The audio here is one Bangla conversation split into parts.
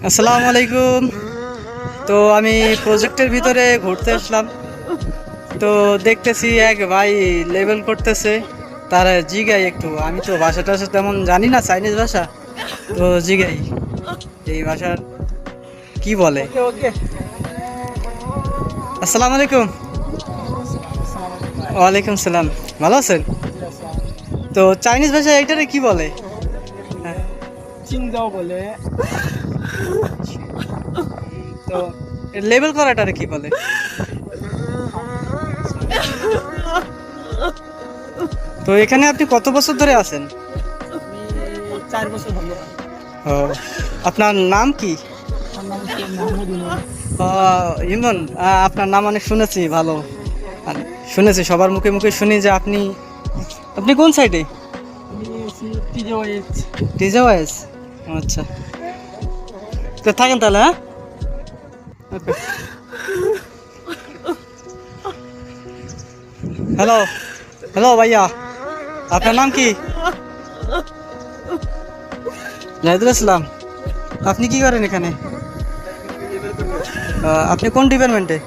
আসসালামু আলাইকুম। তো আমি প্রজেক্টের ভিতরে ঘুরতে আসলাম, তো দেখতেছি এক ভাই লেবেল করতেছে। তারা জিগাই একটু, আমি তো ভাষাটা তেমন জানি না, চাইনিজ ভাষা। তো জিগাই এই ভাষার কি বলে। আসসালামু আলাইকুম। ওয়ালাইকুম সালাম। ভালো আছেন? তো চাইনিজ ভাষা এইটারে কি বলে? হ্যাঁ, চিংজাও বলে। তো লেবেল করাটারে কি বলে? তো এখানে আপনি কত বছর ধরে আছেন? আমি 4 বছর হলো। ও, আপনার নাম কি? আমার নাম হচ্ছে মোহাম্মদ ইমন। ইমন, আপনার নাম অনেক শুনেছি, ভালো আর শুনেছি, সবার মুখে মুখে শুনি যে আপনি আপনি কোন সাইডে? আমি আছি TJYH। ডিজেওয়াইস। আচ্ছা, তো থাকেন তাহলে। হ্যাঁ, ওকে। হ্যালো, হ্যালো ভাইয়া, আপনার নাম কি? জাহিদুল ইসলাম। আপনি কি করেন এখানে? আপনি কোন ডিপার্টমেন্টে?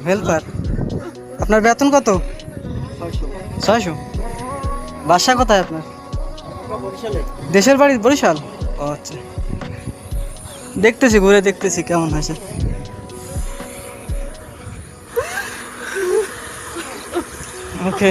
হেল্পার। আপনার বেতন কত? 600। বাসা কোথায় আপনার? দেশের বাড়ি বরিশাল। ও আচ্ছা, দেখতেছি, ঘুরে দেখতেছি কেমন হয়েছে। ওকে।